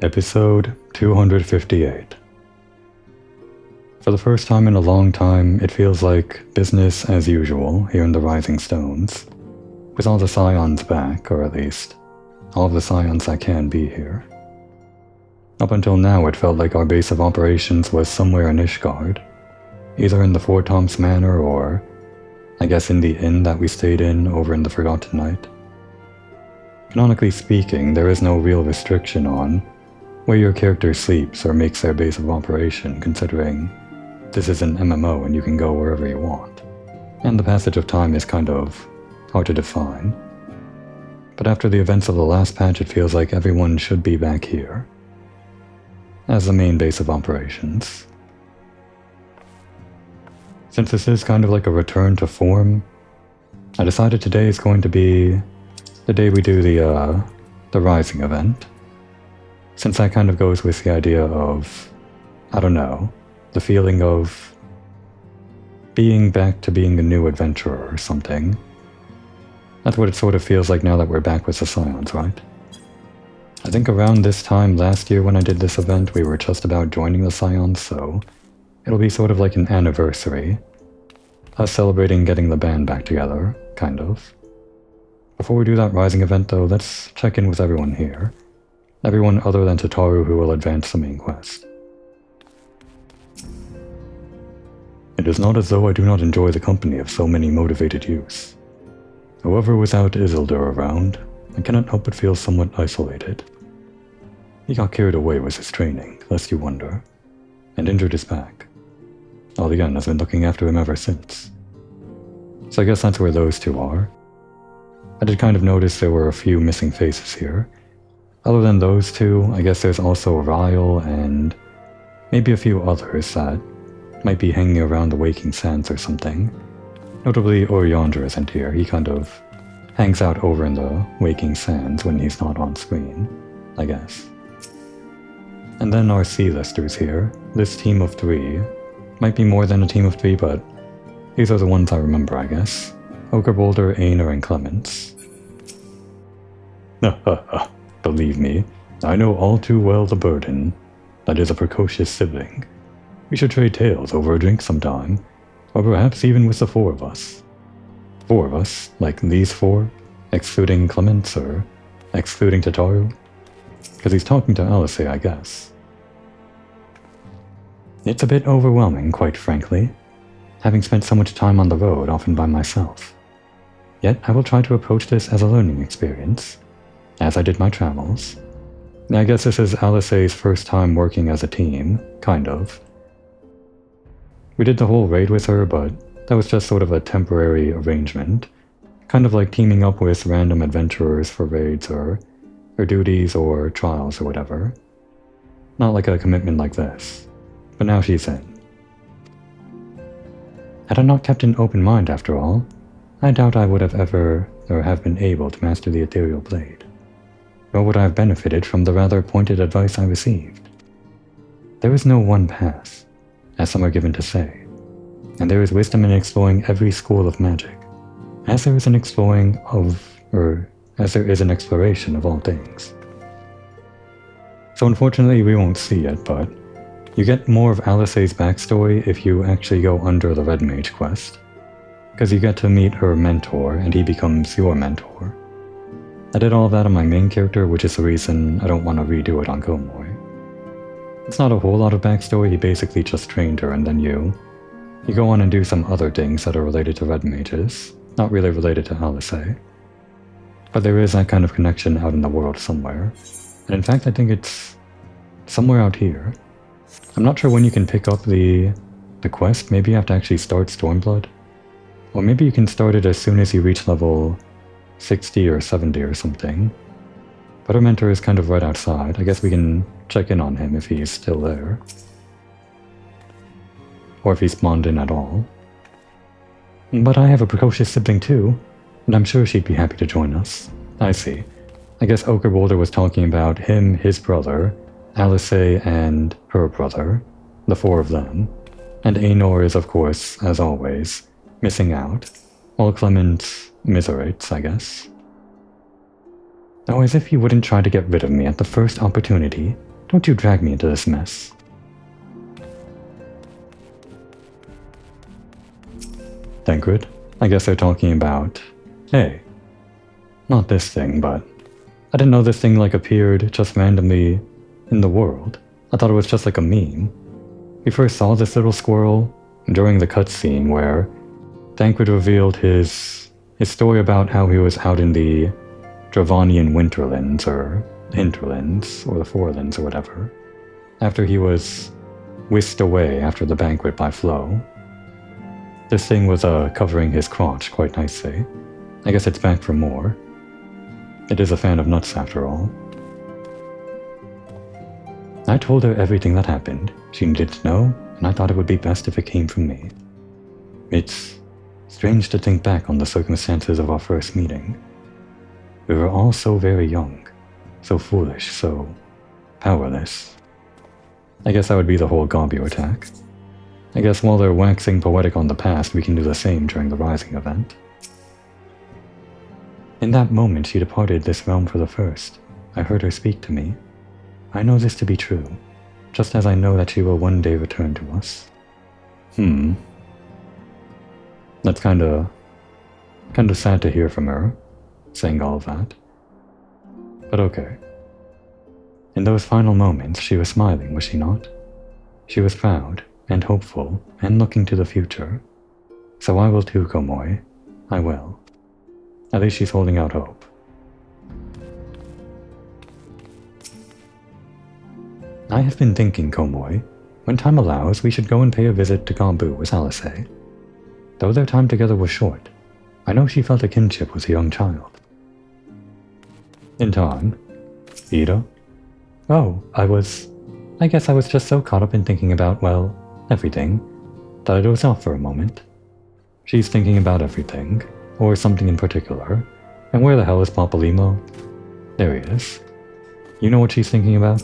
Episode 258. For the first time in a long time, it feels like business as usual here in the Rising Stones. With all the Scions back, or at least, all of the Scions that can be here. Up until now, it felt like our base of operations was somewhere in Ishgard. Either in the Fort Tom's Manor or, I guess, in the inn that we stayed in over in the Forgotten Night. Canonically speaking, there is no real restriction on where your character sleeps or makes their base of operation, considering this is an MMO and you can go wherever you want. And the passage of time is kind of hard to define. But after the events of the last patch, it feels like everyone should be back here as the main base of operations. Since this is kind of like a return to form, I decided today is going to be the day we do the Rising event. Since that kind of goes with the idea of, I don't know, the feeling of being back to being a new adventurer or something. That's what it sort of feels like now that we're back with the Scions, right? I think around this time last year when I did this event, we were just about joining the Scions, so it'll be sort of like an anniversary. Us celebrating getting the band back together, kind of. Before we do that Rising event though, let's check in with everyone here. Everyone other than Tataru who will advance the main quest. It is not as though I do not enjoy the company of so many motivated youths. However, without Isildur around, I cannot help but feel somewhat isolated. He got carried away with his training, lest you wonder, and injured his back. Alian has been looking after him ever since. So I guess that's where those two are. I did kind of notice there were a few missing faces here. Other than those two, I guess there's also Ryle and maybe a few others that might be hanging around the Waking Sands or something. Notably, Oriandra isn't here. He kind of hangs out over in the Waking Sands when he's not on screen, I guess. And then our C-listers here. This team of 3. Might be more than a team of 3, but these are the ones I remember, I guess. Okerbolder, Aner, and Clements. Believe me, I know all too well the burden that is a precocious sibling. We should trade tales over a drink sometime, or perhaps even with the 4 of us. 4 of us? Like these 4? Excluding Clements, or excluding Tataru? Because he's talking to Alice, I guess. It's a bit overwhelming, quite frankly, having spent so much time on the road, often by myself. Yet I will try to approach this as a learning experience, as I did my travels. I guess this is Alice's first time working as a team, kind of. We did the whole raid with her, but that was just sort of a temporary arrangement, kind of like teaming up with random adventurers for raids or duties or trials or whatever. Not like a commitment like this, but now she's in. Had I not kept an open mind after all, I doubt I would have ever or have been able to master the ethereal blade. Nor would I have benefited from the rather pointed advice I received. There is no one path, as some are given to say, and there is wisdom in exploring every school of magic, as there is an exploration of all things. So unfortunately we won't see it, but you get more of Alice's backstory if you actually go under the Red Mage quest, because you get to meet her mentor and he becomes your mentor. I did all of that on my main character, which is the reason I don't want to redo it on Komoy. It's not a whole lot of backstory, he basically just trained her and then you go on and do some other things that are related to Red Mages, not really related to Alice. But there is that kind of connection out in the world somewhere, and in fact I think it's somewhere out here. I'm not sure when you can pick up the quest. Maybe you have to actually start Stormblood, or maybe you can start it as soon as you reach level 60 or 70 or something. But our mentor is kind of right outside. I guess we can check in on him if he's still there. Or if he spawned in at all. But I have a precocious sibling too, and I'm sure she'd be happy to join us. I see. I guess Okerbolder was talking about him, his brother, Alice and her brother, the 4 of them. And Aenor is, of course, as always, missing out, while Clement miserates, I guess. Oh, as if he wouldn't try to get rid of me at the first opportunity. Don't you drag me into this mess. Thancred, I guess they're talking about... Hey. Not this thing, but... I didn't know this thing like appeared just randomly in the world. I thought it was just like a meme. We first saw this little squirrel during the cutscene where Thancred revealed his story about how he was out in the Dravanian Winterlands, or Hinterlands, or the Forelands, or whatever, after he was whisked away after the banquet by Flo. This thing was covering his crotch quite nicely. I guess it's back for more. It is a fan of nuts after all. I told her everything that happened. She needed to know, and I thought it would be best if it came from me. It's strange to think back on the circumstances of our first meeting. We were all so very young, so foolish, so powerless. I guess that would be the whole Gobio attack. I guess while they're waxing poetic on the past, we can do the same during the Rising event. In that moment she departed this realm for the first. I heard her speak to me. I know this to be true, just as I know that she will one day return to us. That's kinda sad to hear from her, saying all of that. But okay. In those final moments, she was smiling, was she not? She was proud, and hopeful, and looking to the future. So I will too, Komoi. I will. At least she's holding out hope. I have been thinking, Komoi, when time allows, we should go and pay a visit to Gambu with Alisei. Though their time together was short, I know she felt a kinship with a young child. In time. Ida? Oh, I guess I was just so caught up in thinking about, well, everything, that I dozed off for a moment. She's thinking about everything, or something in particular. And where the hell is Papalymo? There he is. You know what she's thinking about?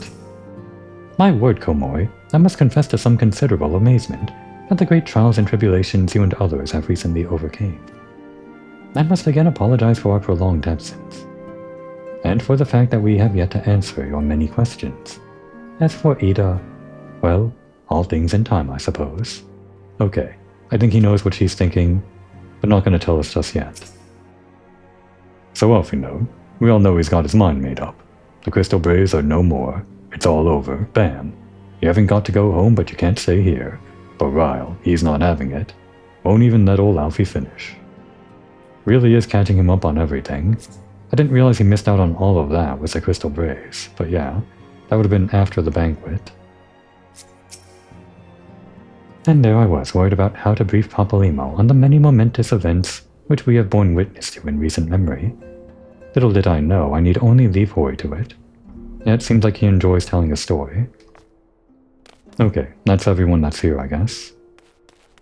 My word, Komoi, I must confess to some considerable amazement at the great trials and tribulations you and others have recently overcame. I must again apologize for our prolonged absence, and for the fact that we have yet to answer your many questions. As for Ida, well, all things in time, I suppose. Okay, I think he knows what she's thinking, but not going to tell us just yet. So Elfino, we all know he's got his mind made up. The Crystal Braves are no more. It's all over. Bam. You haven't got to go home, but you can't stay here. But Ryle, he's not having it. Won't even let old Alfie finish. Really is catching him up on everything. I didn't realize he missed out on all of that with the Crystal Braves, but yeah, that would have been after the banquet. And there I was, worried about how to brief Papalymo on the many momentous events which we have borne witness to in recent memory. Little did I know I need only leave Hori to it. It seems like he enjoys telling a story. Okay, that's everyone that's here, I guess.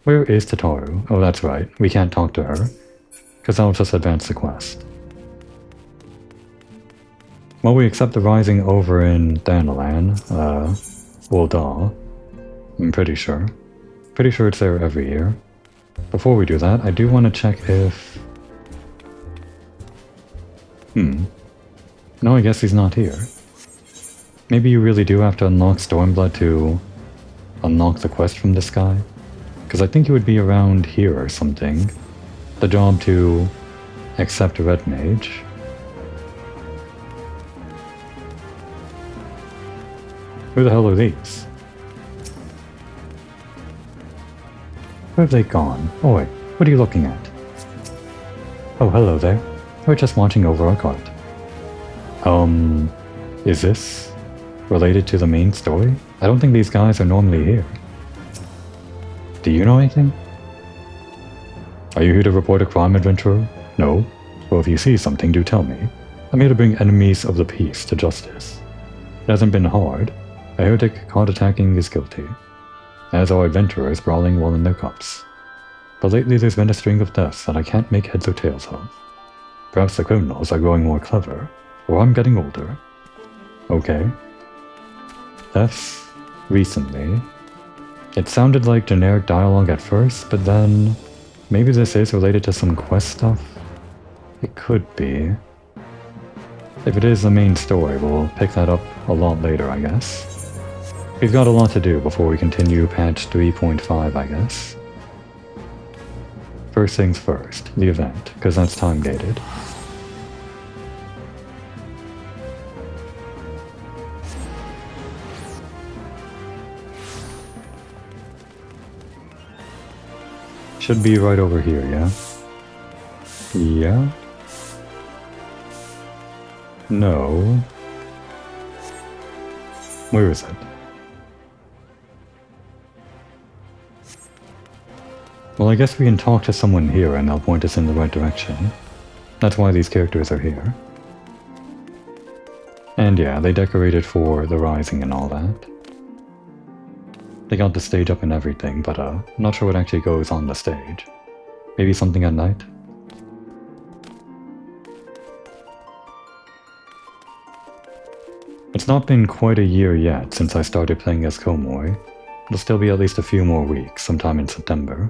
Where is Tataru? Oh, that's right, we can't talk to her, because I'll just advance the quest. Well, we accept the Rising over in Thanalan, Ul'dah. I'm pretty sure. Pretty sure it's there every year. Before we do that, I do want to check if... No, I guess he's not here. Maybe you really do have to unlock Stormblood to unlock the quest from this guy? Because I think he would be around here or something. The job to accept a Red Mage. Who the hell are these? Where have they gone? Oi, what are you looking at? Oh, hello there. We're just watching over our cart. Is this related to the main story? I don't think these guys are normally here. Do you know anything? Are you here to report a crime, adventurer? No? Well, if you see something, do tell me. I'm here to bring enemies of the peace to justice. It hasn't been hard. A heretic caught attacking is guilty, as are adventurers brawling while in their cups. But lately there's been a string of deaths that I can't make heads or tails of. Perhaps the criminals are growing more clever, or I'm getting older. Okay. Deaths recently. It sounded like generic dialogue at first, but then maybe this is related to some quest stuff? It could be. If it is the main story, we'll pick that up a lot later, I guess. We've got a lot to do before we continue patch 3.5, I guess. First things first, the event, because that's time-gated. Should be right over here, yeah? Yeah? No. Where is it? Well, I guess we can talk to someone here and they'll point us in the right direction. That's why these characters are here. And yeah, they decorated for the Rising and all that. They got the stage up and everything, but not sure what actually goes on the stage. Maybe something at night? It's not been quite a year yet since I started playing as Komoy. It'll still be at least a few more weeks, sometime in September.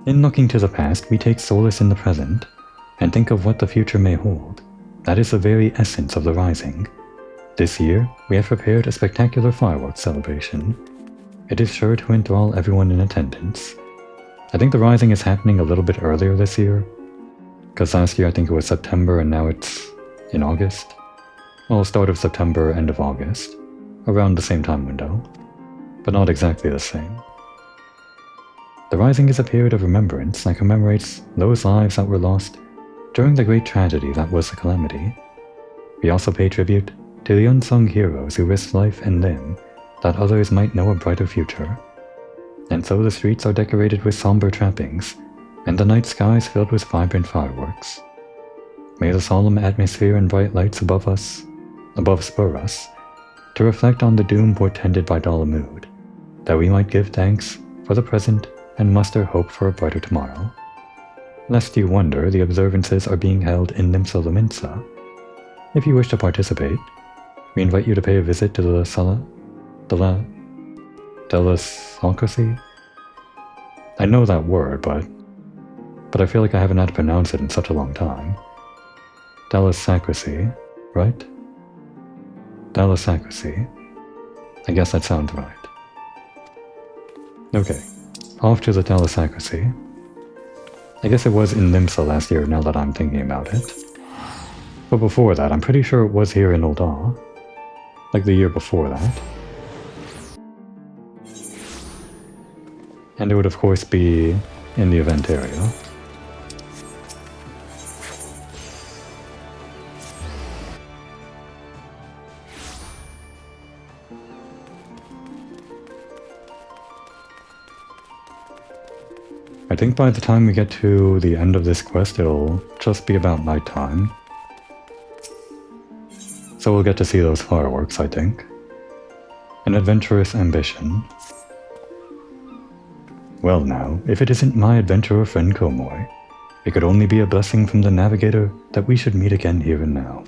In looking to the past, we take solace in the present, and think of what the future may hold. That is the very essence of the Rising. This year, we have prepared a spectacular fireworks celebration. It is sure to enthrall everyone in attendance. I think the Rising is happening a little bit earlier this year, because last year I think it was September and now it's in August. Well, start of September, end of August, around the same time window, but not exactly the same. The Rising is a period of remembrance that commemorates those lives that were lost during the great tragedy that was the Calamity. We also pay tribute to the unsung heroes who risked life and limb that others might know a brighter future. And so the streets are decorated with somber trappings, and the night skies filled with vibrant fireworks. May the solemn atmosphere and bright lights above spur us to reflect on the doom portended by Dalamud, that we might give thanks for the present and muster hope for a brighter tomorrow. Lest you wonder, the observances are being held in Nimsa. If you wish to participate, we invite you to pay a visit to the Delasocracy? I know that word, but I feel like I haven't had to pronounce it in such a long time. Delasocracy, right? Delasocracy. I guess that sounds right. Okay, off to the Delasocracy. I guess it was in Nimsa last year, now that I'm thinking about it. But before that, I'm pretty sure it was here in Ul'dah. Like the year before that. And it would of course be in the event area. I think by the time we get to the end of this quest, it'll just be about nighttime. So we'll get to see those fireworks, I think. An adventurous ambition. Well now, if it isn't my adventurer friend Komoy, it could only be a blessing from the Navigator that we should meet again here and now.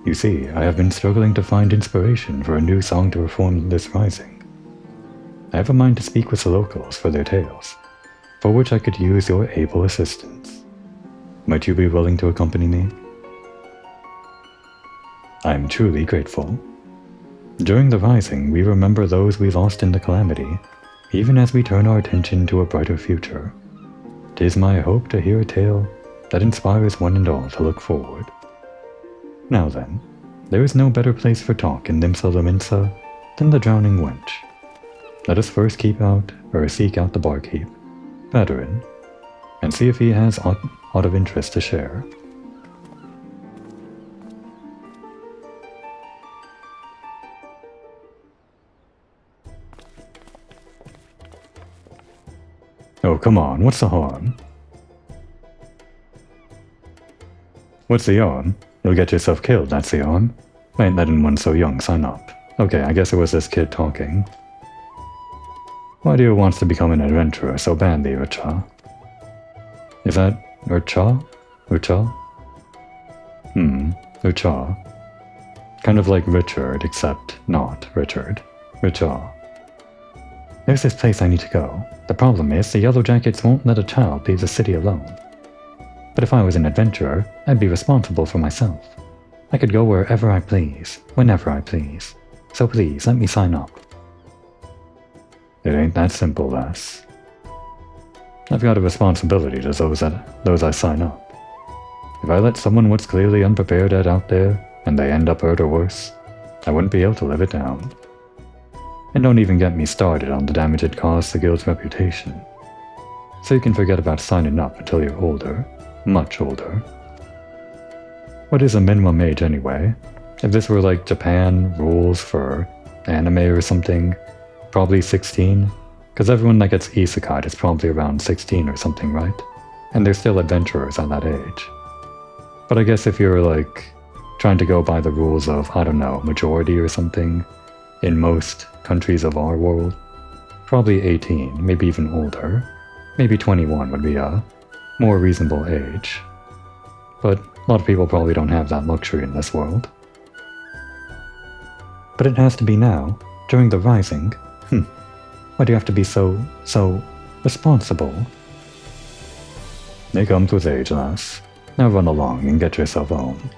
You see, I have been struggling to find inspiration for a new song to perform this Rising. I have a mind to speak with the locals for their tales, for which I could use your able assistance. Might you be willing to accompany me? I am truly grateful. During the Rising, we remember those we lost in the Calamity, even as we turn our attention to a brighter future. 'Tis my hope to hear a tale that inspires one and all to look forward. Now then, there is no better place for talk in Nimsa than the Drowning Wench. Let us first seek out the barkeep, Veteran, and see if he has aught of interest to share. Oh, come on, what's the harm? What's the yarn? You'll get yourself killed, that's the yarn. I ain't letting one so young sign up. Okay, I guess it was this kid talking. Why do you want to become an adventurer so badly, Urcha? Is that Urcha? Urcha? Urcha. Kind of like Richard, except not Richard. Urcha. There's this place I need to go. The problem is, the Yellow Jackets won't let a child leave the city alone. But if I was an adventurer, I'd be responsible for myself. I could go wherever I please, whenever I please. So please, let me sign up. It ain't that simple, lass. I've got a responsibility to those I sign up. If I let someone what's clearly unprepared out there, and they end up hurt or worse, I wouldn't be able to live it down. And don't even get me started on the damage it caused the guild's reputation. So you can forget about signing up until you're older, much older. What is a minimum age anyway? If this were like Japan rules for anime or something, probably 16, because everyone that gets isekai is probably around 16 or something, right? And they're still adventurers at that age. But I guess if you're like trying to go by the rules of, I don't know, majority or something, in most countries of our world, probably 18, maybe even older. Maybe 21 would be a more reasonable age. But a lot of people probably don't have that luxury in this world. But it has to be now, during the Rising. Why do you have to be so responsible? It comes with age, lass. Now run along and get yourself home.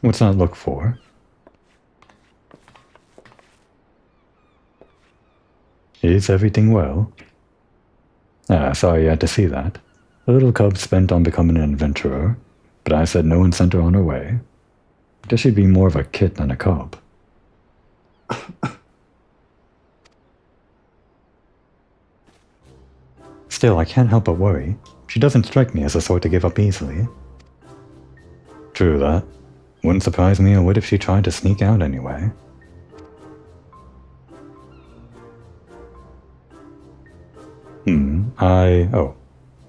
What's that look for? Is everything well? Sorry you had to see that. The little cub spent on becoming an adventurer, but I said no and sent her on her way. Guess she'd be more of a kit than a cub. Still, I can't help but worry. She doesn't strike me as the sort to give up easily. True that. Wouldn't surprise me a whit if she tried to sneak out anyway.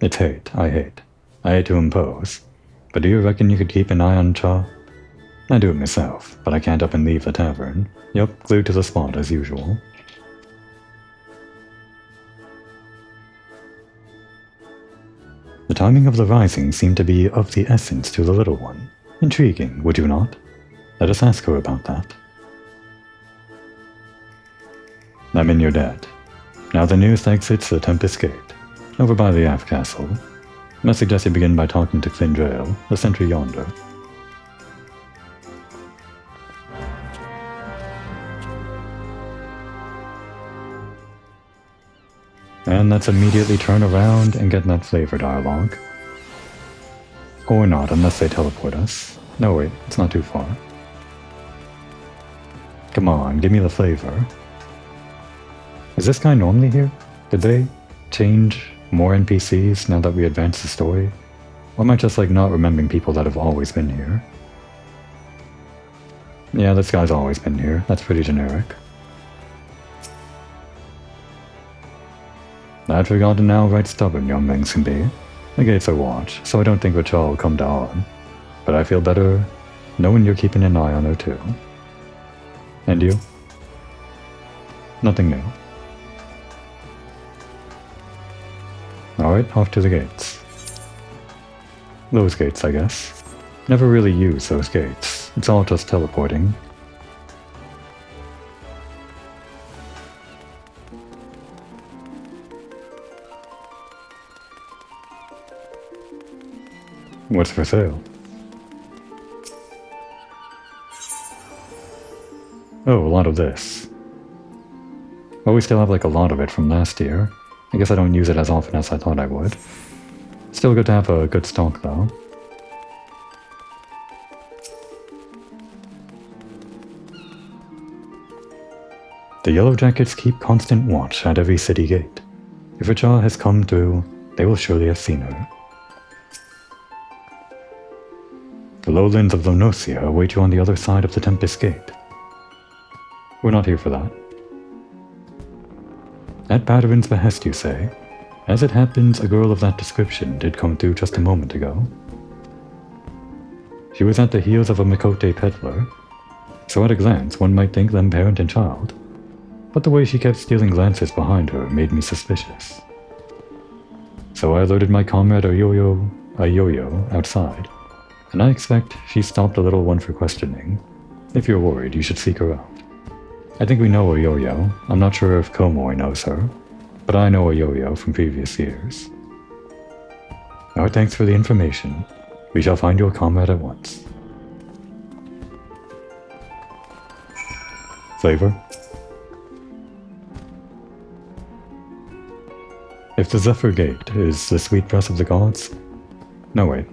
It's hate. I hate. I hate to impose. But do you reckon you could keep an eye on Cha? I do it myself, but I can't up and leave the tavern. Yup, glued to the spot as usual. The timing of the rising seemed to be of the essence to the little one. Intriguing, would you not? Let us ask her about that. I'm in your debt. Now the nearest exit's the Tempest Gate, over by the Aft Castle. I suggest you begin by talking to Clindrail, the sentry yonder. And let's immediately turn around and get that flavor dialogue. Or not, unless they teleport us. No wait, it's not too far. Come on, give me the flavor. Is this guy normally here? Did they change more NPCs now that we advance the story? Or am I just like not remembering people that have always been here? Yeah, this guy's always been here. That's pretty generic. I'd forgotten how right stubborn young men can be. The gates are watched, so I don't think Rachel will come down. But I feel better knowing you're keeping an eye on her too. And you? Nothing new. Alright, off to the gates. Those gates, I guess. Never really use those gates. It's all just teleporting. What's for sale? Oh, a lot of this. Well, we still have like a lot of it from last year. I guess I don't use it as often as I thought I would. Still good to have a good stock though. The Yellow Jackets keep constant watch at every city gate. If Rachel has come through, they will surely have seen her. The lowlands of Lonosia await you on the other side of the Tempest Gate. We're not here for that. At Padawan's behest, you say? As it happens, a girl of that description did come through just a moment ago. She was at the heels of a Mikote peddler, so at a glance one might think them parent and child, but the way she kept stealing glances behind her made me suspicious. So I alerted my comrade Ayoyo outside, and I expect she stopped the little one for questioning. If you're worried, you should seek her out. I think we know Ayoyo. I'm not sure if Komoi knows her. but I know a yo-yo from previous years. Oh, thanks for the information. We shall find your comrade at once. Flavor? If the Zephyr Gate is the sweet breath of the gods... No, wait.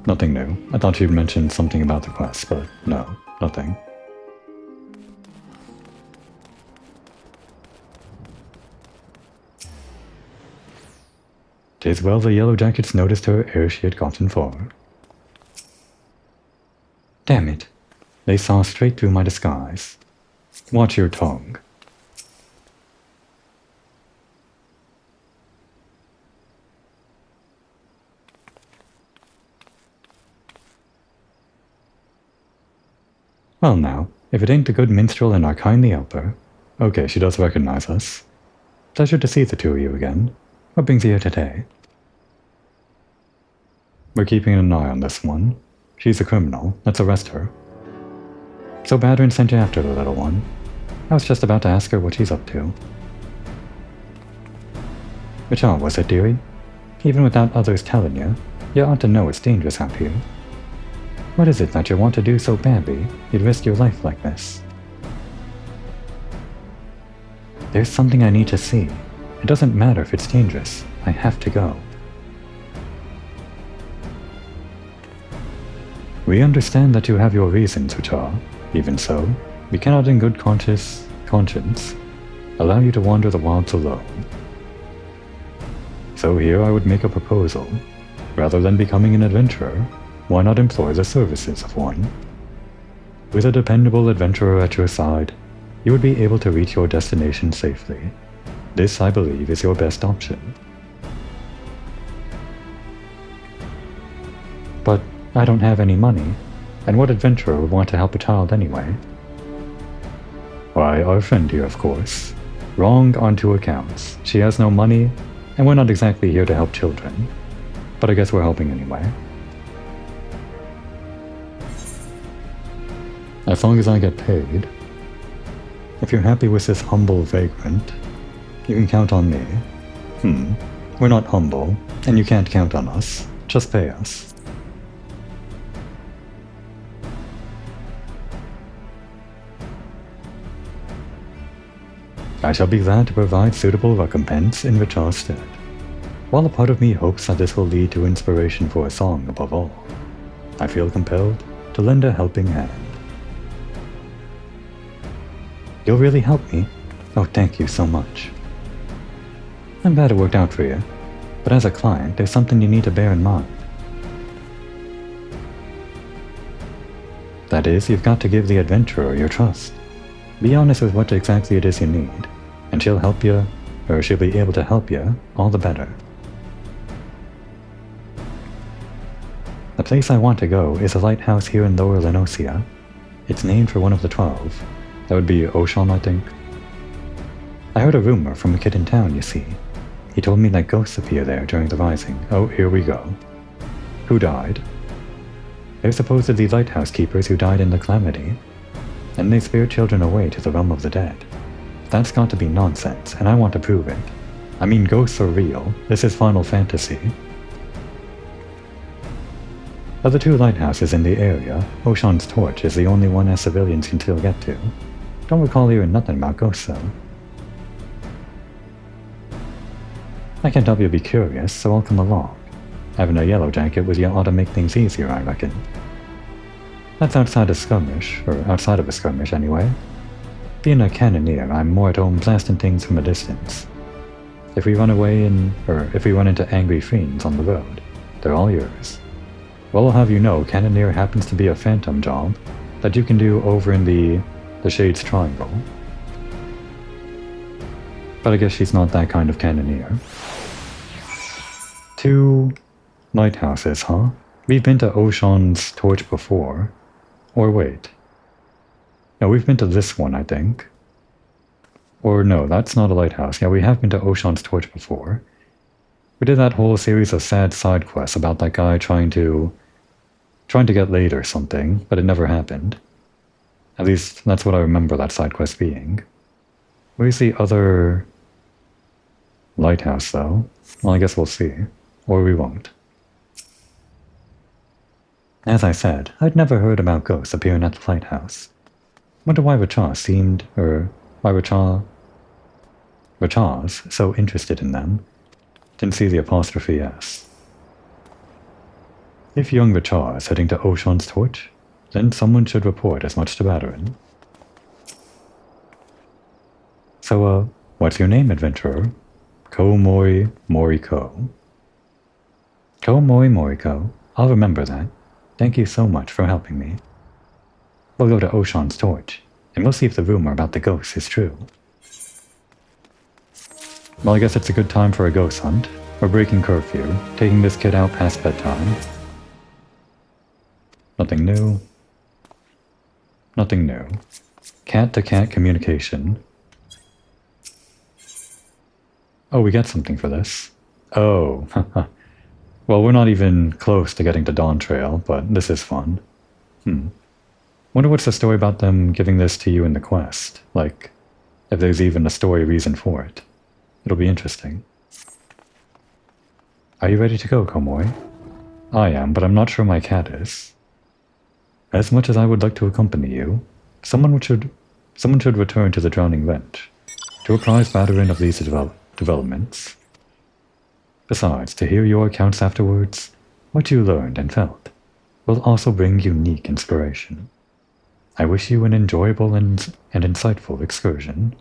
Nothing new. I thought you'd mentioned something about the quest, but no, nothing. "'Tis well the Yellow Jackets noticed her ere she had gotten far. Damn it. They saw straight through my disguise. Watch your tongue." Well now, if it ain't the good minstrel and our kindly helper. Okay, she does recognize us. Pleasure to see the two of you again. What brings you here today? We're keeping an eye on this one. She's a criminal. Let's arrest her. So Badrin sent you after the little one. I was just about to ask her what she's up to. Which all was it, dearie? Even without others telling you, you ought to know it's dangerous out here. What is it that you want to do so badly, you'd risk your life like this? There's something I need to see. It doesn't matter if it's dangerous. I have to go. We understand that you have your reasons, Uchar. Even so, we cannot in good conscience allow you to wander the wilds alone. So here I would make a proposal. Rather than becoming an adventurer, why not employ the services of one? With a dependable adventurer at your side, you would be able to reach your destination safely. This, I believe, is your best option. But I don't have any money, and what adventurer would want to help a child anyway? Why, our friend here, of course. Wrong on two accounts. She has no money, and we're not exactly here to help children. But I guess we're helping anyway. As long as I get paid. If you're happy with this humble vagrant, you can count on me. We're not humble, and you can't count on us. Just pay us. I shall be glad to provide suitable recompense in Richard's stead, while a part of me hopes that this will lead to inspiration for a song above all. I feel compelled to lend a helping hand. You'll really help me? Oh, thank you so much. I'm glad it worked out for you, but as a client, there's something you need to bear in mind. That is, you've got to give the adventurer your trust. Be honest with what exactly it is you need, and she'll help you, or she'll be able to help you, all the better. The place I want to go is a lighthouse here in Lower Lenosia. It's named for one of the 12. That would be Oshan, I think. I heard a rumor from a kid in town, you see. He told me that ghosts appear there during the rising. Oh, here we go. Who died? They're supposedly lighthouse keepers who died in the calamity, and they spared children away to the realm of the dead. That's got to be nonsense, and I want to prove it. I mean, ghosts are real. This is Final Fantasy. Of the two lighthouses in the area, Oshan's Torch is the only one as civilians can still get to. Don't recall hearing nothing about ghosts, though. I can't help you be curious, so I'll come along. Having a yellow jacket with you ought to make things easier, I reckon. That's outside a skirmish, or outside of a skirmish anyway. Being a cannoneer, I'm more at home blasting things from a distance. If we run into angry fiends on the road, they're all yours. Well, I'll have you know, cannoneer happens to be a phantom job that you can do over in the Shades Triangle. But I guess she's not that kind of cannoneer. 2 lighthouses, huh? We've been to Oshan's Torch before. Or wait. No, we've been to this one, I think. Or no, that's not a lighthouse. Yeah, we have been to Oshan's Torch before. We did that whole series of sad side quests about that guy trying to get laid or something, but it never happened. At least, that's what I remember that side quest being. Where's the other Lighthouse, though. Well, I guess we'll see. Or we won't. As I said, I'd never heard about ghosts appearing at the lighthouse. Wonder why Rachar's so interested in them. Didn't see the apostrophe S. If young Rachar is heading to Oshan's torch, then someone should report as much to Badarin. So, what's your name, adventurer? Ko Mori Moriko. Ko Mori Moriko. I'll remember that. Thank you so much for helping me. We'll go to Oshan's torch, and we'll see if the rumor about the ghosts is true. Well, I guess it's a good time for a ghost hunt. We're breaking curfew, taking this kid out past bedtime. Nothing new. Nothing new. Cat-to-cat communication. Oh, we get something for this. Oh, well, we're not even close to getting to Dawn Trail, but this is fun. Wonder what's the story about them giving this to you in the quest? Like, if there's even a story reason for it. It'll be interesting. Are you ready to go, Komoi? I am, but I'm not sure my cat is. As much as I would like to accompany you, someone should return to the Drowning Vent, to apprise Badarin of these developments. Besides, to hear your accounts afterwards, what you learned and felt, will also bring unique inspiration. I wish you an enjoyable and insightful excursion.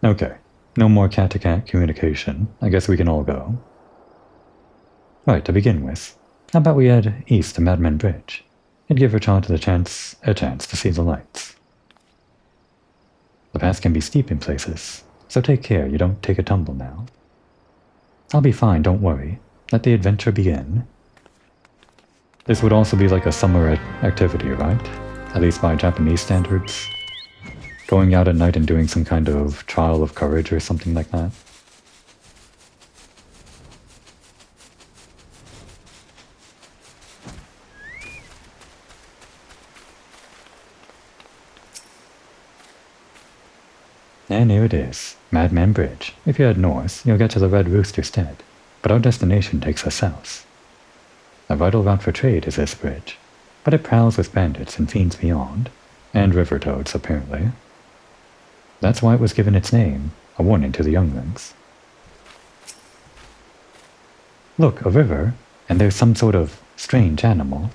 Okay, no more cat-to-cat communication. I guess we can all go. Right, to begin with, how about we head east to Madman Bridge, and give Rachar a chance to see the lights. The path can be steep in places, so take care you don't take a tumble now. I'll be fine, don't worry. Let the adventure begin. This would also be like a summer activity, right? At least by Japanese standards. Going out at night and doing some kind of trial of courage or something like that. And here it is, Madman Bridge. If you head north, you'll get to the Red Rooster stead, but our destination takes us south. A vital route for trade is this bridge, but it prowls with bandits and fiends beyond, and river toads apparently. That's why it was given its name, a warning to the younglings. Look, a river, and there's some sort of strange animal.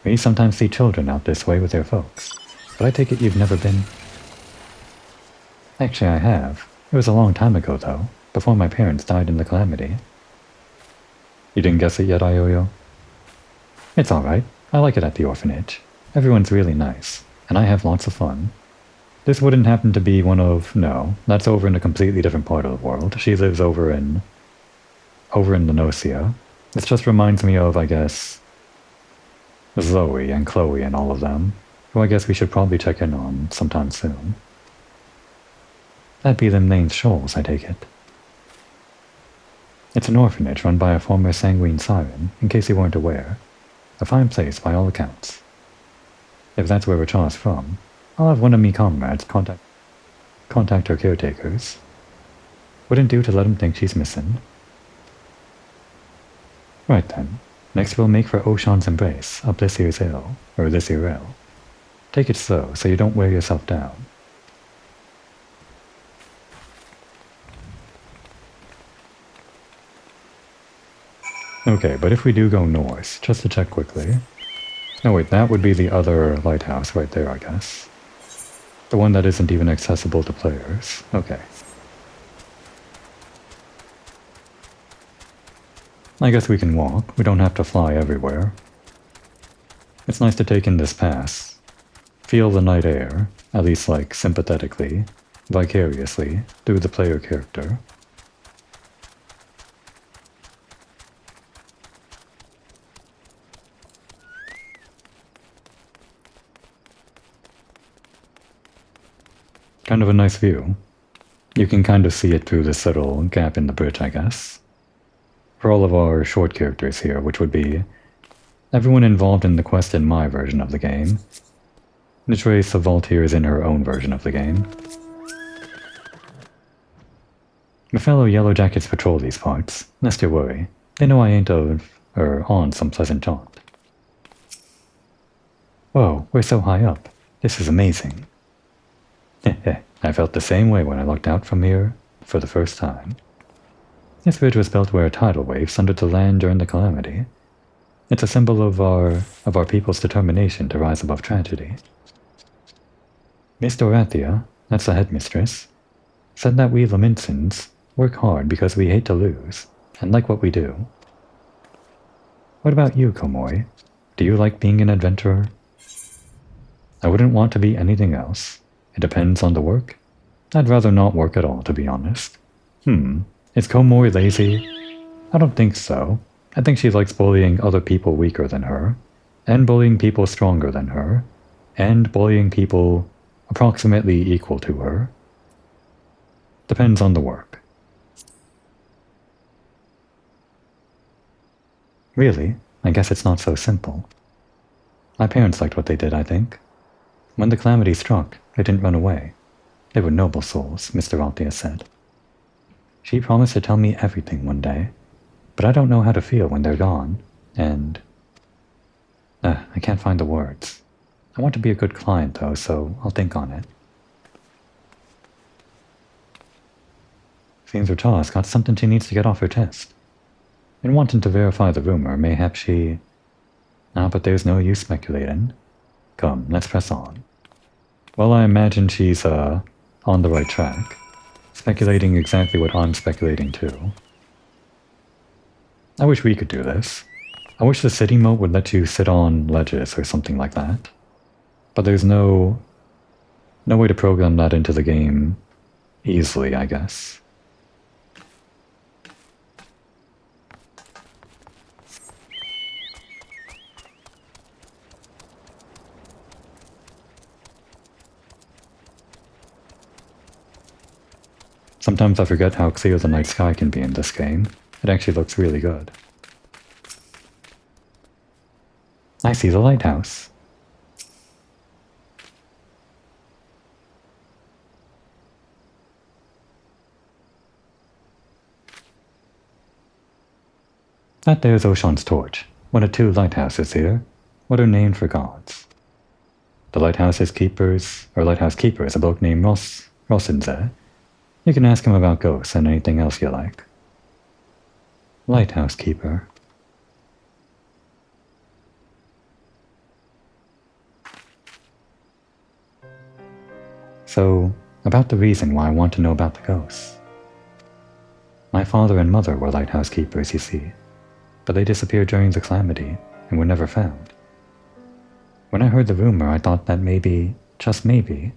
We sometimes see children out this way with their folks, but I take it you've never been. Actually, I have. It was a long time ago, though, before my parents died in the calamity. You didn't guess it yet, Ioyo? It's alright. I like it at the orphanage. Everyone's really nice, and I have lots of fun. This wouldn't happen to be one of... No, that's over in a completely different part of the world. She lives over in the Nocia. This just reminds me of, I guess, Zoe and Chloe and all of them, who I guess we should probably check in on sometime soon. That'd be them named Shoals, I take it. It's an orphanage run by a former sanguine siren, in case you weren't aware. A fine place by all accounts. If that's where Rachar's from, I'll have one of me comrades contact her caretakers. Wouldn't do to let him think she's missing. Right then, next we'll make for Oshan's embrace up this here's hill, or this here hill. Take it slow so you don't wear yourself down. Okay, but if we do go north, just to check quickly... No wait, that would be the other lighthouse right there, I guess. The one that isn't even accessible to players. Okay. I guess we can walk. We don't have to fly everywhere. It's nice to take in this pass. Feel the night air, at least like sympathetically, vicariously, through the player character. Kind of a nice view. You can kind of see it through this little gap in the bridge, I guess. For all of our short characters here, which would be everyone involved in the quest in my version of the game. Nitre Savaltir is in her own version of the game. My fellow Yellow Jackets patrol these parts, lest you worry. They know I ain't on some pleasant jaunt. Whoa, we're so high up. This is amazing. I felt the same way when I looked out from here for the first time. This bridge was built where a tidal wave sundered the land during the calamity. It's a symbol of our people's determination to rise above tragedy. Miss Dorathea, that's the headmistress, said that we Laminsons work hard because we hate to lose, and like what we do. What about you, Komori? Do you like being an adventurer? I wouldn't want to be anything else. It depends on the work. I'd rather not work at all, to be honest. Is Komori lazy? I don't think so. I think she likes bullying other people weaker than her, and bullying people stronger than her, and bullying people approximately equal to her. Depends on the work. Really? I guess it's not so simple. My parents liked what they did, I think. When the calamity struck, they didn't run away. They were noble souls, Mr. Althea said. She promised to tell me everything one day, but I don't know how to feel when they're gone, and... I can't find the words. I want to be a good client, though, so I'll think on it. Seems Rata's got something she needs to get off her chest. In wanting to verify the rumor, mayhap she... but there's no use speculating. Come, let's press on. Well, I imagine she's, on the right track. Speculating exactly what I'm speculating too. I wish we could do this. I wish the city moat would let you sit on ledges or something like that. But there's no way to program that into the game easily, I guess. Sometimes I forget how clear the night sky can be in this game. It actually looks really good. I see the lighthouse. That there's Oshan's torch. One of two lighthouses here. What are named for gods. The lighthouse keeper is a bloke named Rosinze. You can ask him about ghosts and anything else you like. Lighthouse keeper. So, about the reason why I want to know about the ghosts. My father and mother were lighthouse keepers, you see, but they disappeared during the calamity and were never found. When I heard the rumor, I thought that maybe, just maybe,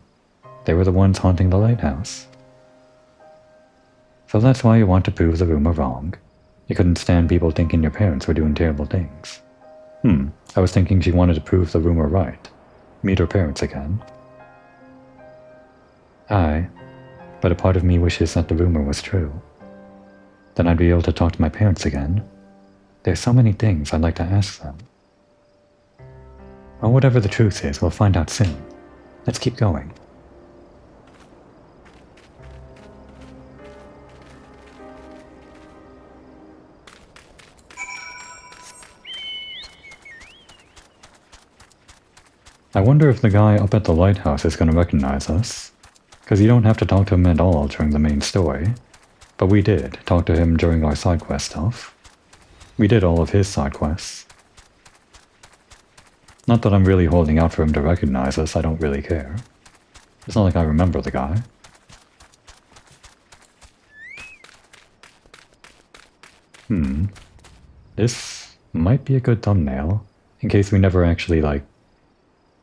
they were the ones haunting the lighthouse. So that's why you want to prove the rumor wrong. You couldn't stand people thinking your parents were doing terrible things. I was thinking she wanted to prove the rumor right. Meet her parents again. Aye, but a part of me wishes that the rumor was true. Then I'd be able to talk to my parents again. There's so many things I'd like to ask them. Well, whatever the truth is, we'll find out soon. Let's keep going. I wonder if the guy up at the lighthouse is going to recognize us. Because you don't have to talk to him at all during the main story. But we did talk to him during our side quest stuff. We did all of his side quests. Not that I'm really holding out for him to recognize us, I don't really care. It's not like I remember the guy. This might be a good thumbnail, in case we never actually,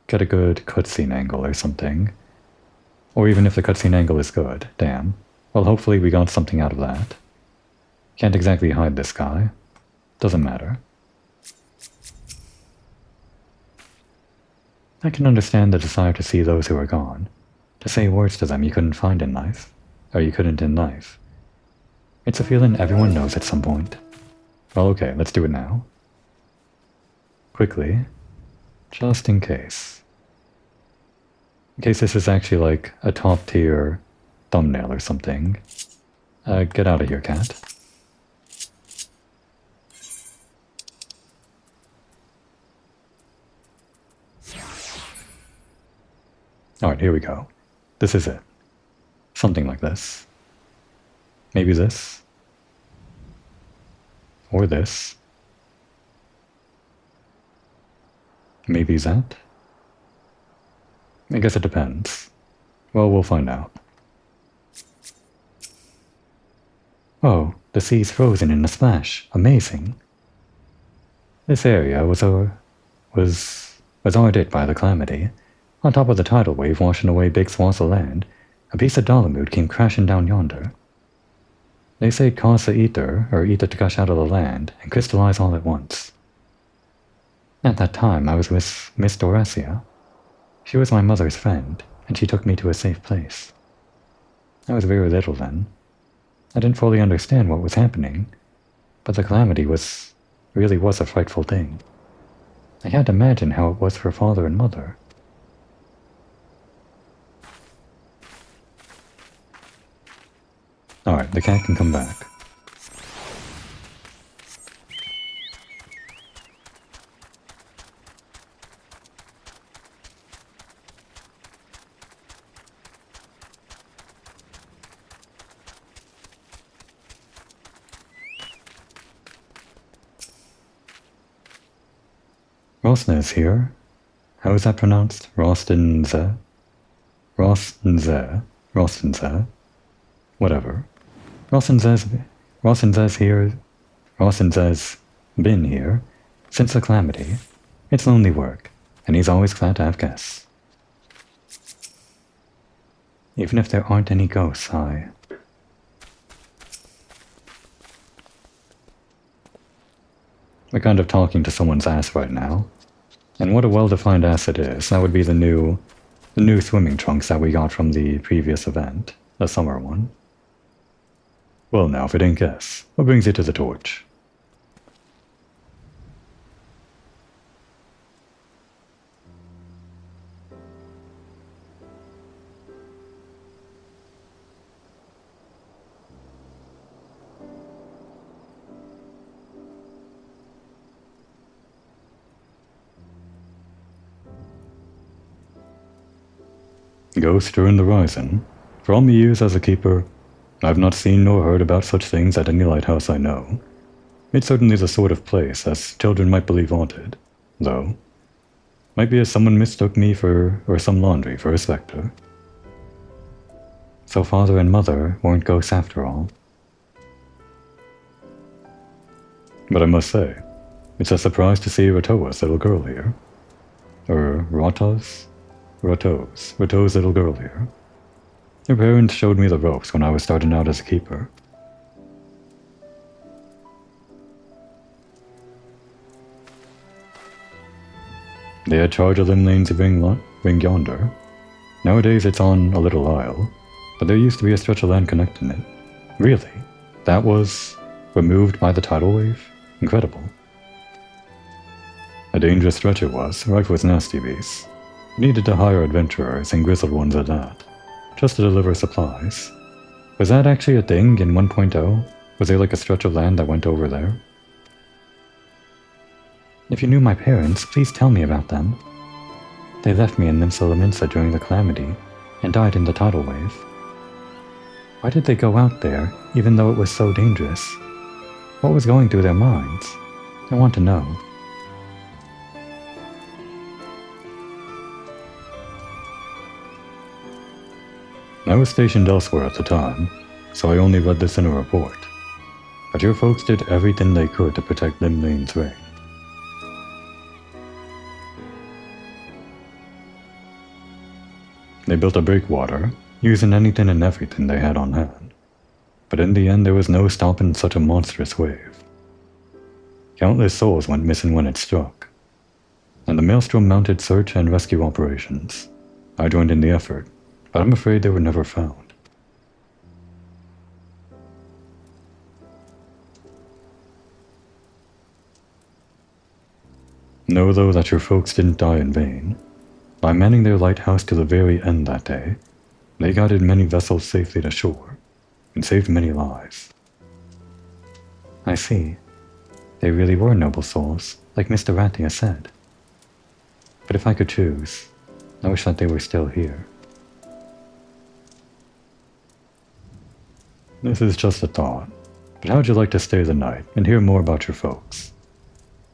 get a good cutscene angle or something. Or even if the cutscene angle is good, damn. Well, hopefully we got something out of that. Can't exactly hide this guy. Doesn't matter. I can understand the desire to see those who are gone. To say words to them you couldn't find in life. Or you couldn't in life. It's a feeling everyone knows at some point. Well, okay, let's do it now. Quickly. Just in case. In case this is actually a top tier thumbnail or something. Get out of here, cat. Alright, here we go. This is it. Something like this. Maybe this. Or this. Maybe that. I guess it depends. Well, we'll find out. Oh, the sea's frozen in a splash. Amazing. This area was arded by the calamity. On top of the tidal wave washing away big swaths of land, a piece of Dolomute came crashing down yonder. They say it caused the ether to gush out of the land and crystallize all at once. At that time, I was with Miss Doracia. She was my mother's friend, and she took me to a safe place. I was very little then. I didn't fully understand what was happening, but the calamity really was a frightful thing. I had to imagine how it was for father and mother. Alright, the cat can come back. Rosna is here. How is that pronounced? Rostenze? Rostenze? Whatever. Rostenze's here. Rostenze's been here since the calamity. It's lonely work, and he's always glad to have guests. Even if there aren't any ghosts, We're kind of talking to someone's ass right now. And what a well-defined ass it is. That would be the new swimming trunks that we got from the previous event, the summer one. Well now, if it ain't guess, what brings you to the torch? Ghost during the Rising. For all my years as a keeper, I've not seen nor heard about such things at any lighthouse I know. It's certainly the sort of place as children might believe haunted, though. Might be as someone mistook me or some laundry for a spectre. So father and mother weren't ghosts after all. But I must say, it's a surprise to see Ratoa's little girl here. Or Rato's little girl here. Her parents showed me the ropes when I was starting out as a keeper. They had charge of them lanes of ring yonder. Nowadays it's on a little isle, but there used to be a stretch of land connecting it. Really? That was removed by the tidal wave? Incredible. A dangerous stretch it was, rife with nasty beasts. Needed to hire adventurers and grizzled ones at that, just to deliver supplies. Was that actually a thing in 1.0? Was there like a stretch of land that went over there? If you knew my parents, please tell me about them. They left me in Nimsa during the calamity, and died in the tidal wave. Why did they go out there, even though it was so dangerous? What was going through their minds? I want to know. I was stationed elsewhere at the time, so I only read this in a report. But your folks did everything they could to protect Lim Lane's ring. They built a breakwater, using anything and everything they had on hand. But in the end there was no stopping such a monstrous wave. Countless souls went missing when it struck. And the Maelstrom mounted search and rescue operations. I joined in the effort, but I'm afraid they were never found. Know though that your folks didn't die in vain. By manning their lighthouse to the very end that day, they guided many vessels safely to shore, and saved many lives. I see. They really were noble souls, like Mr. Rathia said. But if I could choose, I wish that they were still here. This is just a thought, but how would you like to stay the night and hear more about your folks?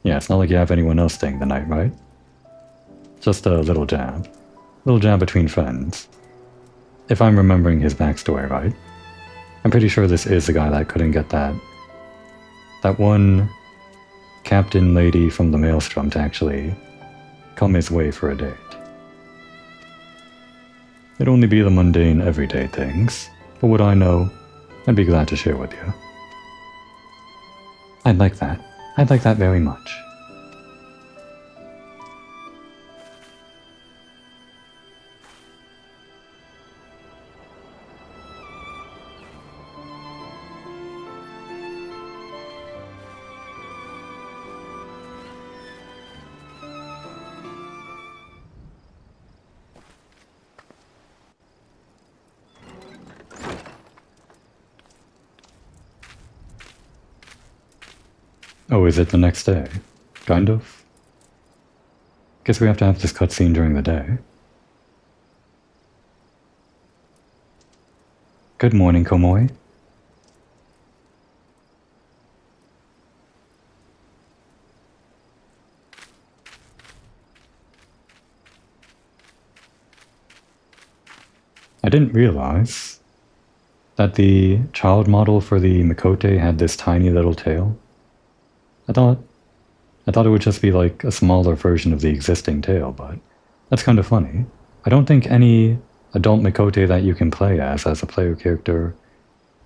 Yeah, it's not like you have anyone else staying the night, right? Just a little jab. Little jab between friends. If I'm remembering his backstory right. I'm pretty sure this is the guy that couldn't get that one captain lady from the Maelstrom to actually come his way for a date. It'd only be the mundane, everyday things, but what I know, I'd be glad to share with you. I'd like that. I'd like that very much. Oh, is it the next day? Kind of? Guess we have to have this cutscene during the day. Good morning, Komoi. I didn't realize that the child model for the Mikote had this tiny little tail. I thought it would just be like a smaller version of the existing tail, but that's kind of funny. I don't think any adult Mikote that you can play as a player character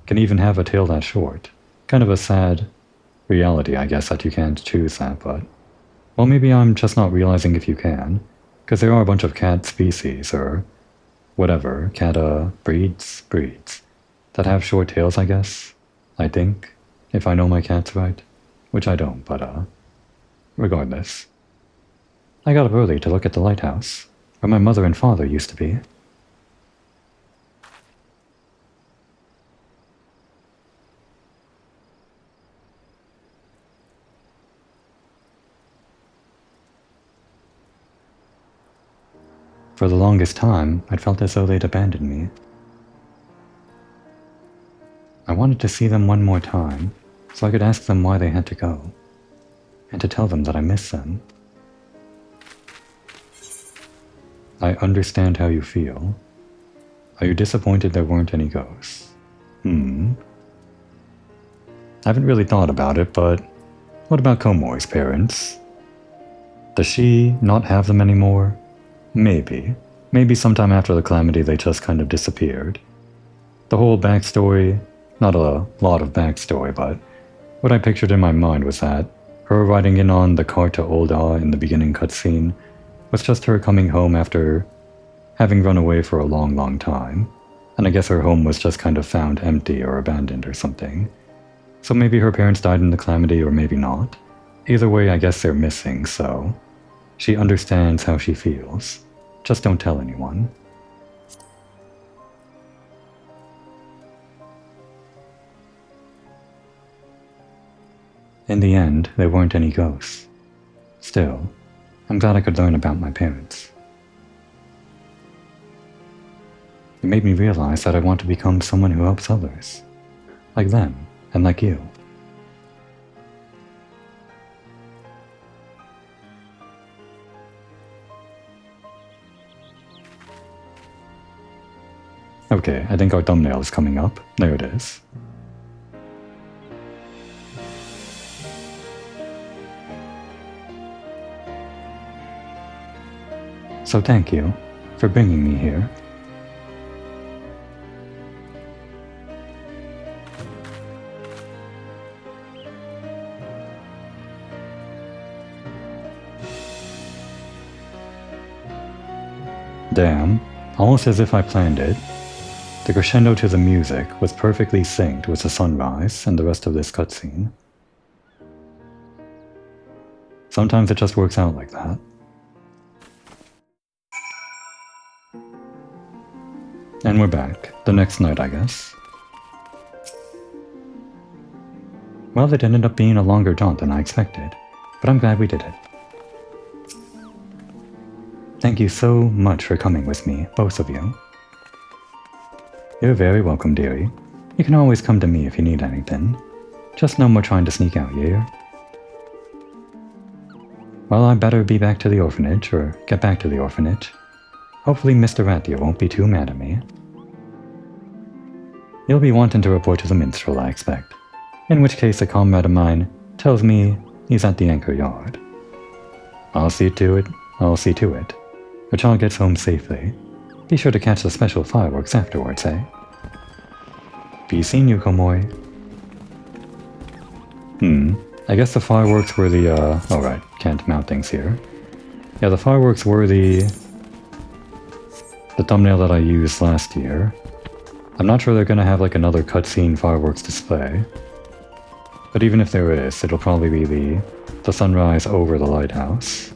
can even have a tail that short. Kind of a sad reality, I guess, that you can't choose that, but... Well, maybe I'm just not realizing if you can, because there are a bunch of cat species, or whatever, cat, breeds, that have short tails, I guess. I think, if I know my cats right. Which I don't, but, regardless. I got up early to look at the lighthouse, where my mother and father used to be. For the longest time, I'd felt as though they'd abandoned me. I wanted to see them one more time, so I could ask them why they had to go, and to tell them that I miss them. I understand how you feel. Are you disappointed there weren't any ghosts? I haven't really thought about it, but what about Komoi's parents? Does she not have them anymore? Maybe. Maybe sometime after the calamity they just kind of disappeared. The whole backstory, not a lot of backstory, but what I pictured in my mind was that her riding in on the cart to Olda in the beginning cutscene was just her coming home after having run away for a long time, and I guess her home was just kind of found empty or abandoned or something. So maybe her parents died in the calamity or maybe not. Either way, I guess they're missing, so she understands how she feels. Just don't tell anyone. In the end, there weren't any ghosts. Still, I'm glad I could learn about my parents. It made me realize that I want to become someone who helps others. Like them, and like you. Okay, I think our thumbnail is coming up. There it is. So thank you for bringing me here. Damn, almost as if I planned it. The crescendo to the music was perfectly synced with the sunrise and the rest of this cutscene. Sometimes it just works out like that. And we're back. The next night, I guess. Well, it ended up being a longer jaunt than I expected, but I'm glad we did it. Thank you so much for coming with me, both of you. You're very welcome, dearie. You can always come to me if you need anything. Just know we're trying to sneak out, yeah? Well, I better be back to the orphanage, or get back to the orphanage. Hopefully Mr. Rathia won't be too mad at me. You'll be wanting to report to the minstrel, I expect. In which case a comrade of mine tells me he's at the anchor yard. I'll see to it. The child gets home safely. Be sure to catch the special fireworks afterwards, eh? Be seeing you, Komoi. I guess the fireworks were the, alright, can't mount things here. Yeah, the fireworks were the thumbnail that I used last year. I'm not sure they're gonna have like another cutscene fireworks display. But even if there is, it'll probably be the sunrise over the lighthouse.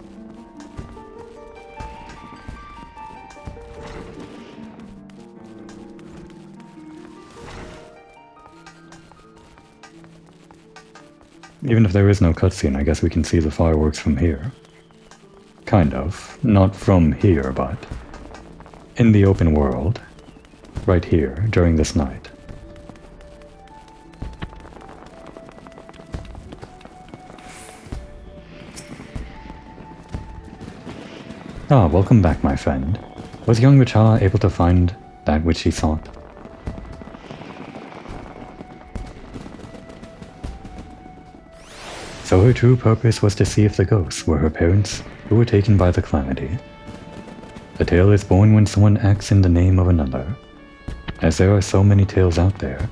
Even if there is no cutscene, I guess we can see the fireworks from here. Kind of. Not from here, but in the open world. Right here, during this night. Ah, welcome back, my friend. Was young Richa able to find that which she sought? So her true purpose was to see if the ghosts were her parents who were taken by the calamity. The tale is born when someone acts in the name of another. As there are so many tales out there,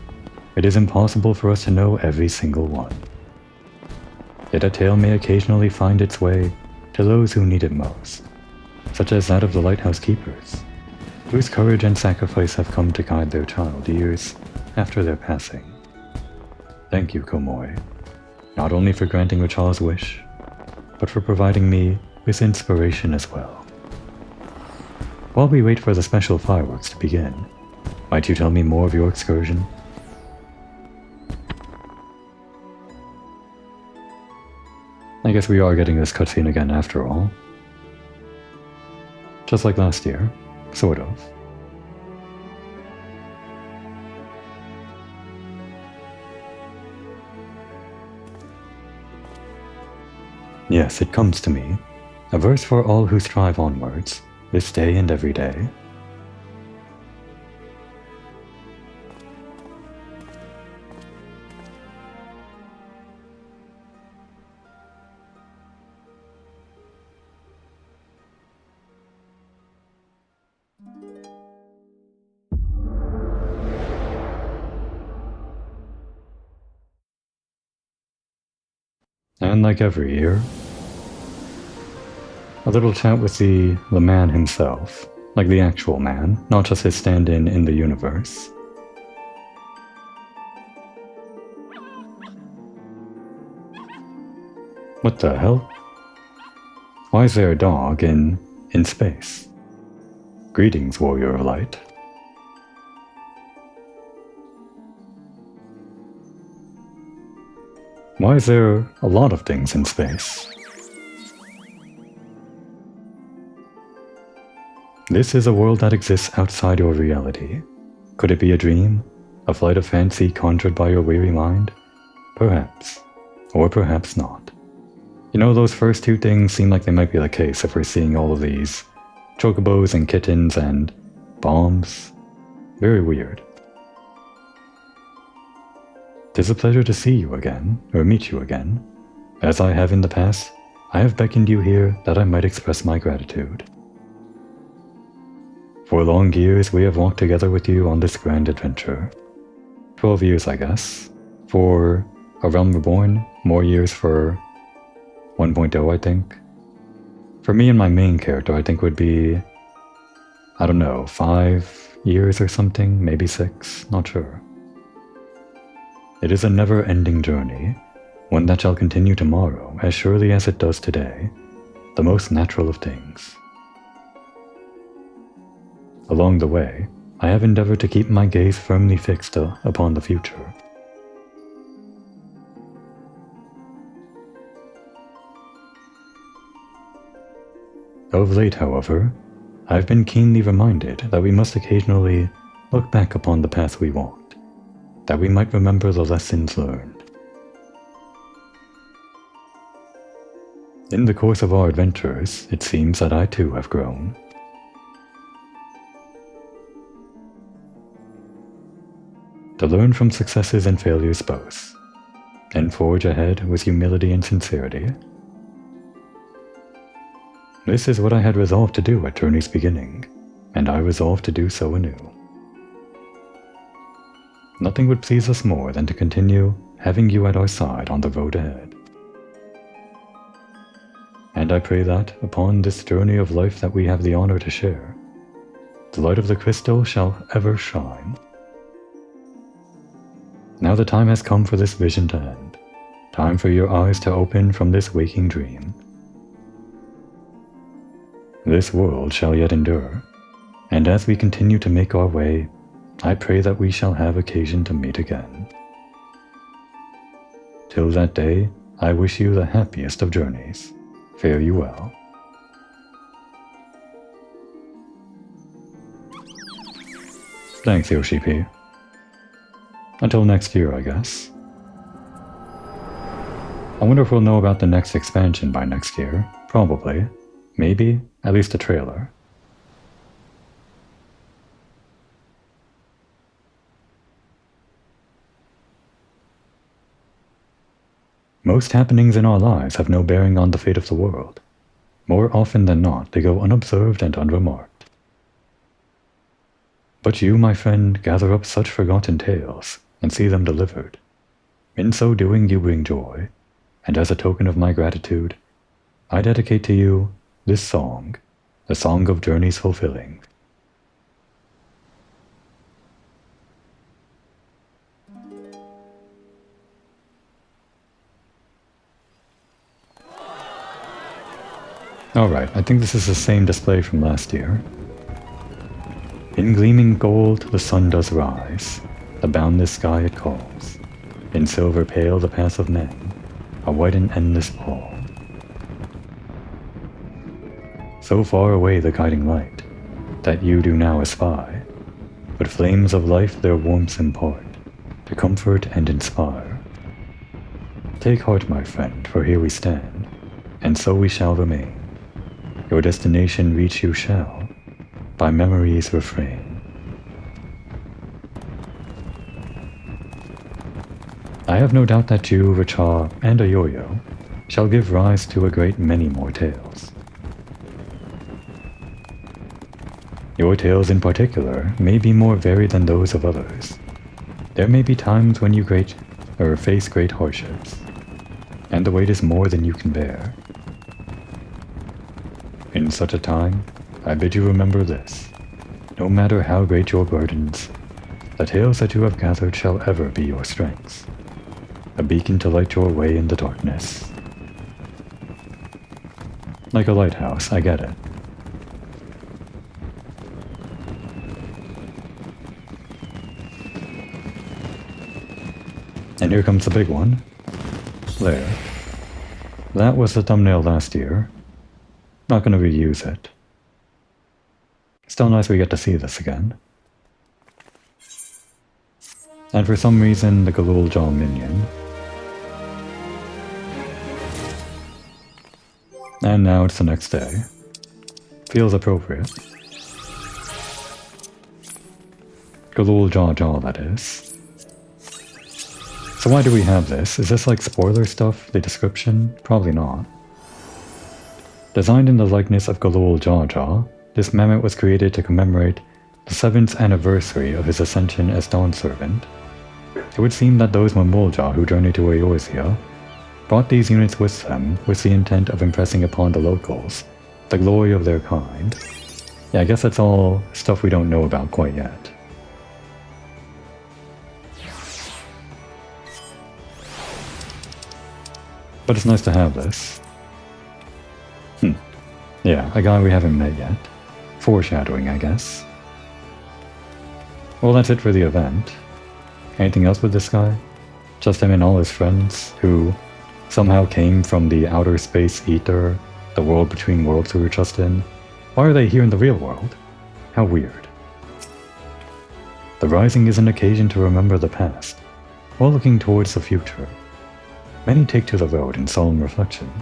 it is impossible for us to know every single one. Yet a tale may occasionally find its way to those who need it most, such as that of the lighthouse keepers, whose courage and sacrifice have come to guide their child years after their passing. Thank you, Komoi, not only for granting Richard's wish, but for providing me with inspiration as well. While we wait for the special fireworks to begin, might you tell me more of your excursion? I guess we are getting this cutscene again after all. Just like last year, sort of. Yes, it comes to me. A verse for all who strive onwards, this day and every day. And like every year, a little chat with the man himself, like the actual man, not just his stand-in in the universe. What the hell? Why is there a dog in space? Greetings, warrior of light. Why is there a lot of things in space? This is a world that exists outside your reality. Could it be a dream? A flight of fancy conjured by your weary mind? Perhaps. Or perhaps not. You know, those first two things seem like they might be the case if we're seeing all of these chocobos and kittens and bombs. Very weird. 'Tis a pleasure to see you again, or meet you again. As I have in the past, I have beckoned you here that I might express my gratitude. For long years we have walked together with you on this grand adventure. 12 years, I guess. For A Realm Reborn, more years for 1.0, I think. For me and my main character, I think would be, I don't know, 5 years or something, maybe 6, not sure. It is a never-ending journey, one that shall continue tomorrow as surely as it does today, the most natural of things. Along the way, I have endeavored to keep my gaze firmly fixed upon the future. Of late, however, I've been keenly reminded that we must occasionally look back upon the path we walked, that we might remember the lessons learned. In the course of our adventures, it seems that I too have grown. To learn from successes and failures both, and forge ahead with humility and sincerity. This is what I had resolved to do at Journey's beginning, and I resolved to do so anew. Nothing would please us more than to continue having you at our side on the road ahead. And I pray that, upon this journey of life that we have the honor to share, the light of the crystal shall ever shine. Now the time has come for this vision to end, time for your eyes to open from this waking dream. This world shall yet endure, and as we continue to make our way, I pray that we shall have occasion to meet again. Till that day, I wish you the happiest of journeys. Fare you well. Thanks, Yoshi P. Until next year, I guess. I wonder if we'll know about the next expansion by next year. Probably. Maybe. At least a trailer. Most happenings in our lives have no bearing on the fate of the world. More often than not, they go unobserved and unremarked. But you, my friend, gather up such forgotten tales and see them delivered. In so doing, you bring joy, and as a token of my gratitude, I dedicate to you this song, the song of journeys fulfilling. Alright, I think this is the same display from last year. In gleaming gold the sun does rise, the boundless sky it calls. In silver pale the paths of men, a white and endless pall. So far away the guiding light, that you do now espy, but flames of life their warmth impart, to comfort and inspire. Take heart, my friend, for here we stand, and so we shall remain. Your destination reach you shall, by memories refrain. I have no doubt that you, Richa, and a yo-yo shall give rise to a great many more tales. Your tales in particular may be more varied than those of others. There may be times when you face great hardships, and the weight is more than you can bear. In such a time, I bid you remember this. No matter how great your burdens, the tales that you have gathered shall ever be your strengths, a beacon to light your way in the darkness. Like a lighthouse, I get it. And here comes the big one. There. That was the thumbnail last year. Not going to reuse it. Still nice we get to see this again. And for some reason, the Galul Jaw minion. And now it's the next day. Feels appropriate. Galul Jaw, that is. So why do we have this? Is this like spoiler stuff, the description? Probably not. Designed in the likeness of Galul Jaw, this mammoth was created to commemorate the 7th anniversary of his ascension as Dawn Servant. It would seem that those Mamulja who journeyed to Eorzea brought these units with them with the intent of impressing upon the locals the glory of their kind. Yeah, I guess that's all stuff we don't know about quite yet. But it's nice to have this. Yeah, a guy we haven't met yet. Foreshadowing, I guess. Well, that's it for the event. Anything else with this guy? Just him and all his friends, who somehow came from the outer space ether The world between worlds we were just in? Why are they here in the real world? How weird. The rising is an occasion to remember the past, while looking towards the future. Many take to the road in solemn reflection.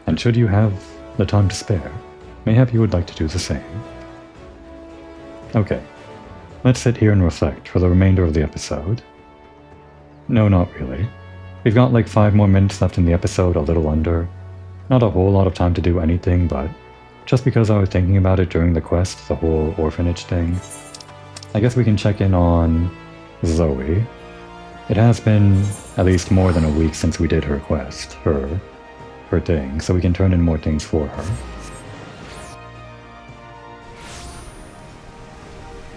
And should you have the time to spare, mayhap you would like to do the same. Okay, let's sit here and reflect for the remainder of the episode. No, not really. We've got like 5 more minutes left in the episode, a little under. Not a whole lot of time to do anything, but just because I was thinking about it during the quest, the whole orphanage thing, I guess we can check in on Zoe. It has been at least more than a week since we did her quest, her thing, so we can turn in more things for her.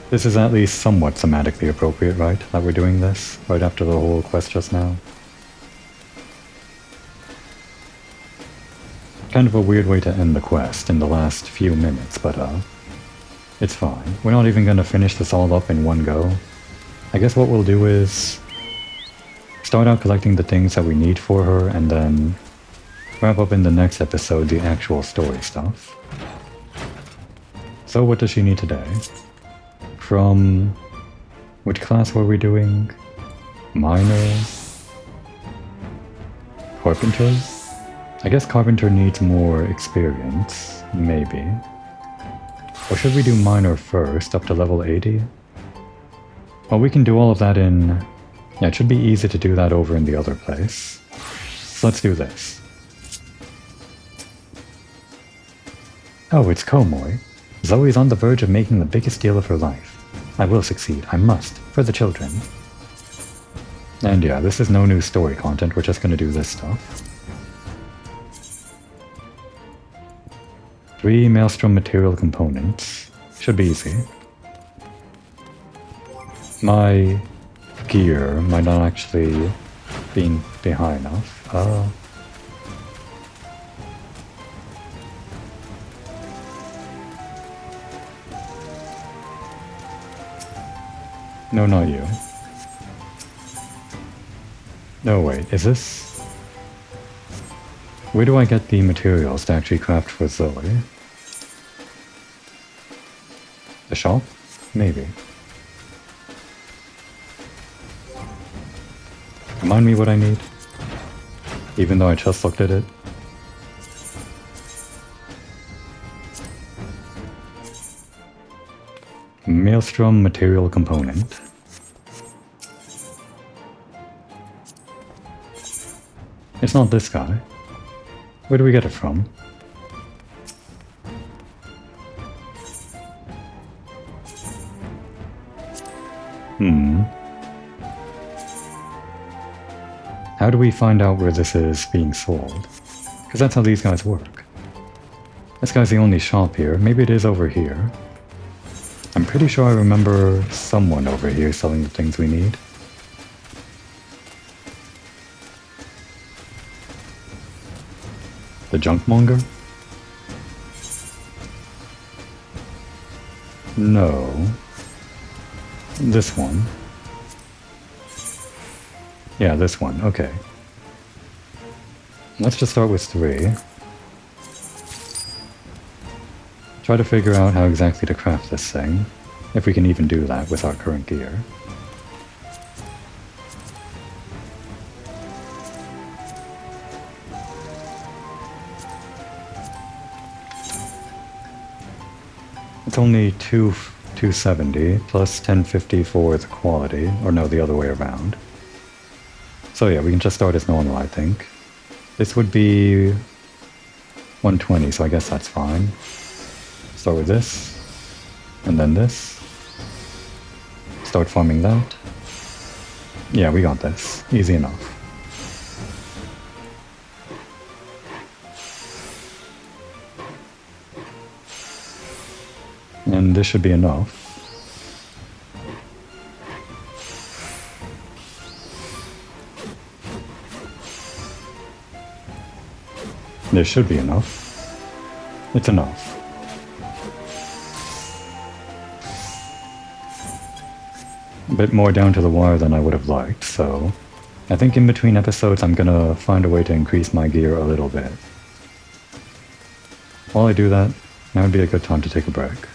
This is at least somewhat thematically appropriate, right? That we're doing this right after the whole quest just now. Kind of a weird way to end the quest in the last few minutes, but it's fine. We're not even gonna finish this all up in one go. I guess what we'll do is start out collecting the things that we need for her, and then wrap up in the next episode the actual story stuff. So what does she need today? From which class were we doing? Miner? Carpenter? I guess Carpenter needs more experience, maybe. Or should we do Miner first, up to level 80? Well, we can do all of that in... Yeah, it should be easy to do that over in the other place. So let's do this. Oh, it's Komoy. Zoe's on the verge of making the biggest deal of her life. I will succeed. I must. For the children. And yeah, this is no new story content. We're just gonna do this stuff. 3 Maelstrom material components. Should be easy. My gear might not actually be high enough. No, not you. No, wait, is this... Where do I get the materials to actually craft for Zoe? The shop? Maybe. Remind me what I need? Even though I just looked at it. Maelstrom material component. It's not this guy. Where do we get it from? How do we find out where this is being sold? Because that's how these guys work. This guy's the only shop here. Maybe it is over here. I'm pretty sure I remember someone over here selling the things we need. The junkmonger? No. This one. Yeah, this one. Okay. Let's just start with 3. Try to figure out how exactly to craft this thing, if we can even do that with our current gear. It's only 270 plus 1050 for the quality, or no, the other way around. So yeah, we can just start as normal, I think. This would be 120, so I guess that's fine. Start with this, and then this. Start farming that. Yeah, we got this. Easy enough. And this should be enough. This should be enough. It's enough. A bit more down to the wire than I would have liked, so I think in between episodes I'm gonna find a way to increase my gear a little bit. While I do that, now would be a good time to take a break.